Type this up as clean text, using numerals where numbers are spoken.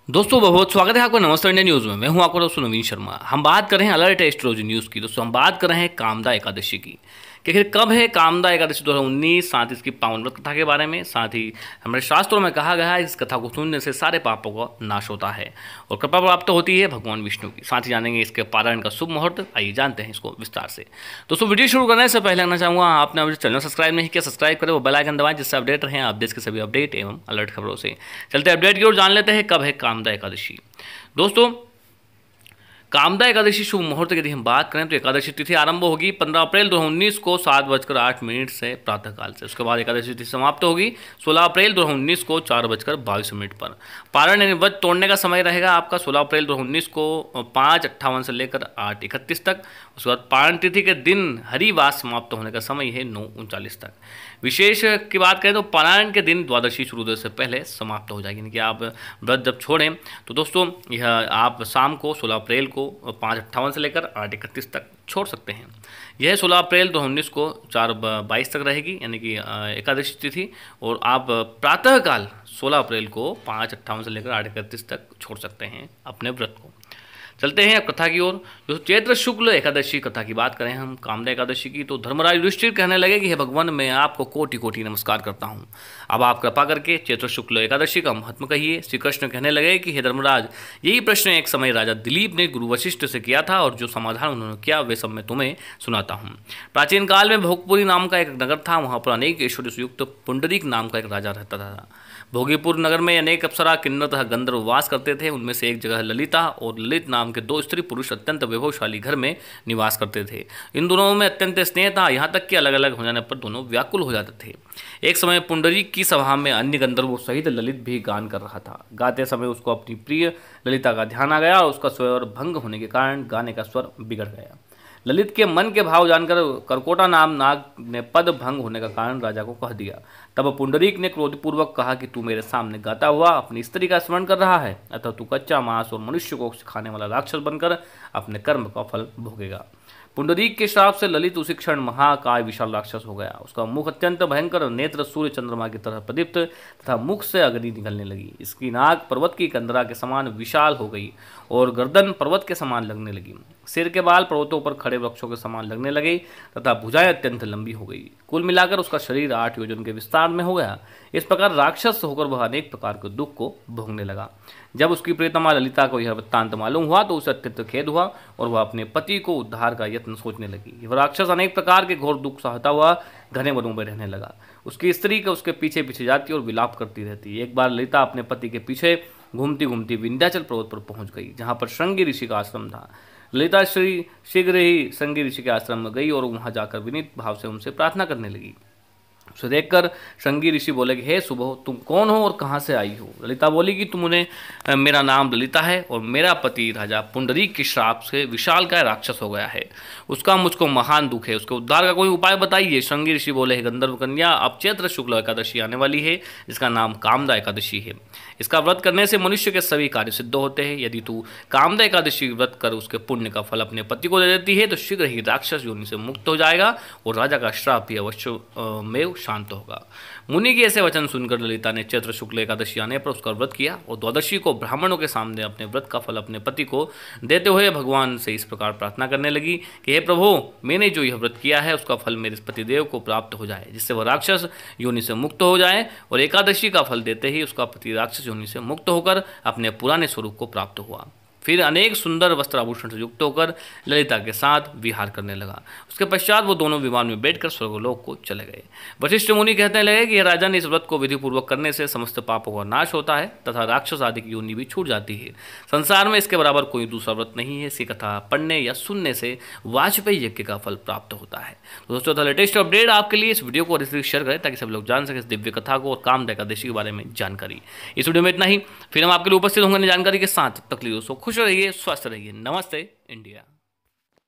दोस्तों बहुत स्वागत है आपका नमस्ते इंडिया न्यूज़ में। मैं हूं आपका दोस्तों नवीन शर्मा। हम बात कर रहे हैं अलर्ट एस्ट्रोलॉजी न्यूज़ की। दोस्तों हम बात कर रहे हैं कामदा एकादशी की कि आखिर कब है कामदा एकादशी 2019, साथ ही इसकी पावन व्रत कथा के बारे में, साथ ही हमारे शास्त्रों में कहा गया है इस कथा को सुनने से सारे पापों का नाश होता है और कृपा प्राप्त होती है भगवान विष्णु की। साथ ही जानेंगे इसके पारायण का शुभ मुहूर्त। आइए जानते हैं इसको विस्तार से। दोस्तों वीडियो शुरू करने से पहले कहना चाहूँगा आपने अभी चैनल सब्सक्राइब नहीं किया, सब्सक्राइब करें, वो बेल आइकन दबाएं जिससे अपडेट रहें आप देश के सभी अपडेट एवं अलर्ट खबरों से। चलते अपडेट की ओर जान लेते हैं कब है कामदा एकादशी। दोस्तों कामदा एकादशी शुभ मुहूर्त की यदि हम बात करें तो एकादशी तिथि आरंभ होगी 15 अप्रैल 2019 को 7:08 से प्रातःकाल से। उसके बाद एकादशी तिथि समाप्त होगी 16 अप्रैल 2019 को 4:22 पर। पारण यानी व्रत तोड़ने का समय रहेगा आपका 16 अप्रैल 2019 को 5:58 से लेकर 8:31 तक। उसके बाद पारण तिथि के दिन हरिवास समाप्त होने का समय है 9:39 तक। विशेष की बात करें तो पारायण के दिन द्वादशी शुरू होने से पहले समाप्त हो जाएगी, यानी कि आप व्रत जब छोड़ें तो दोस्तों यह आप शाम को 16 अप्रैल को 5:58 से लेकर 8:31 तक छोड़ सकते हैं। यह 16 अप्रैल 2019 को 4:22 तक रहेगी, यानी कि एकादशी तिथि, और आप प्रातःकाल 16 अप्रैल को 5:58 से लेकर 8:31 तक छोड़ सकते हैं अपने व्रत को। चलते हैं अब कथा की ओर। जो चैत्र शुक्ल एकादशी कथा की बात करें हम कामदा एकादशी की, तो धर्मराज युधिष्ठिर कहने लगे कि हे भगवान, मैं आपको कोटि कोटि नमस्कार करता हूँ। अब आप कृपा करके चैत्र शुक्ल एकादशी का महत्व कहिए। श्री कृष्ण कहने लगे कि हे धर्मराज, यही प्रश्न एक समय राजा दिलीप ने गुरु वशिष्ठ से किया था और जो समाधान उन्होंने किया वे सब मैं तुम्हें सुनाता हूँ। प्राचीन काल में भोगपुरी नाम का एक नगर था। वहाँ पर अनेक ऐश्वर्य से युक्त पुंडरीक नाम का एक राजा रहता था। भोगीपुर नगर में अनेक अप्सरा, किन्नर तथा गंधर्व वास करते थे। उनमें से एक जगह ललिता और ललित नाम के दो स्त्री पुरुष अत्यंत वैभवशाली घर में निवास करते थे। इन दोनों में अत्यंत स्नेह था, यहाँ तक कि अलग अलग हो जाने पर दोनों व्याकुल हो जाते थे। एक समय पुंडरीक की सभा में अन्य गंधर्वों सहित ललित भी गान कर रहा था। गाते समय उसको अपनी प्रिय ललिता का ध्यान आ गया और उसका स्वर भंग होने के कारण गाने का स्वर बिगड़ गया। ललित के मन के भाव जानकर करकोटा नाम नाग ने पद भंग होने का कारण राजा को कह दिया। तब पुंडरीक ने क्रोधपूर्वक कहा कि तू मेरे सामने गाता हुआ अपनी स्त्री का स्मरण कर रहा है, अतः तू कच्चा मांस और मनुष्य को सिखाने वाला राक्षस बनकर अपने कर्म का फल भोगेगा। पुंडरीक के श्राप से ललित उसी क्षण महाकाय विशाल राक्षस हो गया। उसका मुख अत्यंत भयंकर, नेत्र सूर्य चंद्रमा की तरह प्रदीप्त तथा मुख से अग्नि निकलने लगी। इसकी नाक पर्वत की कंदरा के समान विशाल हो गई और गर्दन पर्वत के समान लगने लगी। सिर के बाल पर्वतों पर खड़े वृक्षों के समान लगने लगे तथा भुजाएं अत्यंत लंबी हो गई। कुल मिलाकर उसका शरीर 8 योजन के विस्तार में हो गया। इस प्रकार राक्षस होकर वह अनेक प्रकार के दुख को भोगने लगा। जब उसकी प्रियतमा ललिता को यह वृत्तांत मालूम हुआ तो उसे अत्यंत खेद हुआ और वह अपने पति को उद्धार का यत्न सोचने लगी। वह राक्षस अनेक प्रकार के घोर दुख सहता हुआ घने वनों में रहने लगा। उसकी स्त्री के उसके पीछे पीछे जाती और विलाप करती रहती। एक बार ललिता अपने पति के पीछे घूमती घूमती विंध्याचल पर्वत पर पहुंच गई, जहाँ पर श्रृंगी ऋषि का आश्रम था। ललिता शीघ्र ही श्रृंगी ऋषि के आश्रम में गई और वहां जाकर विनीत भाव से उनसे प्रार्थना करने लगी। उसे देखकर श्रृंगी ऋषि बोले कि हे सुबह, तुम कौन हो और कहाँ से आई हो? ललिता बोली कि मेरा नाम ललिता है और मेरा पति राजा पुंडरीक के श्राप से विशालकाय राक्षस हो गया है। उसका मुझको महान दुख है, उसके उद्धार का कोई उपाय बताइए। श्रृंगी ऋषि बोले, हे गंधर्व कन्या, अब चैत्र शुक्ल एकादशी आने वाली है जिसका नाम कामदा एकादशी है। इसका व्रत करने से मनुष्य के सभी कार्य सिद्ध होते हैं। यदि तू कामदा एकादशी व्रत कर उसके पुण्य का फल अपने पति को दे देती है तो शीघ्र ही राक्षस योनि से मुक्त हो जाएगा और राजा का श्राप भी अवश्य में शांत होगा। मुनि के ऐसे वचन सुनकर ललिता ने चैत्र शुक्ल एकादशी आने पर उसका व्रत किया और द्वादशी को ब्राह्मणों के सामने अपने व्रत का फल अपने पति को देते हुए भगवान से इस प्रकार प्रार्थना करने लगी कि हे प्रभु, मैंने जो यह व्रत किया है उसका फल मेरे पतिदेव को प्राप्त हो जाए, जिससे वह राक्षस योनि से मुक्त हो जाए। और एकादशी का फल देते ही उसका पति राक्षस योनि से मुक्त होकर अपने पुराने स्वरूप को प्राप्त हुआ। फिर अनेक सुंदर वस्त्र आभूषण से युक्त होकर ललिता के साथ विहार करने लगा। उसके पश्चात वो दोनों विमान में बैठकर स्वर्गलोक को चले गए। वशिष्ठ मुनि कहने लगे कि राजन, इस व्रत को विधिपूर्वक करने से समस्त पापों का नाश होता है तथा राक्षस आदि की योनि भी छूट जाती है। संसार में इसके बराबर कोई दूसरा व्रत नहीं है। इसकी कथा पढ़ने या सुनने से वाजपेयी यज्ञ का फल प्राप्त होता है। तो दोस्तों, था लेटेस्ट अपडेट आपके लिए। इस वीडियो को शेयर करें ताकि सब लोग जान सकें इस दिव्य कथा को और कामदा एकादशी के बारे में जानकारी। इस वीडियो में इतना ही। फिर हम आपके लिए उपस्थित होंगे जानकारी के साथ। तब तक के लिए दोस्तों खुश रहिए, स्वस्थ रहिए। नमस्ते इंडिया।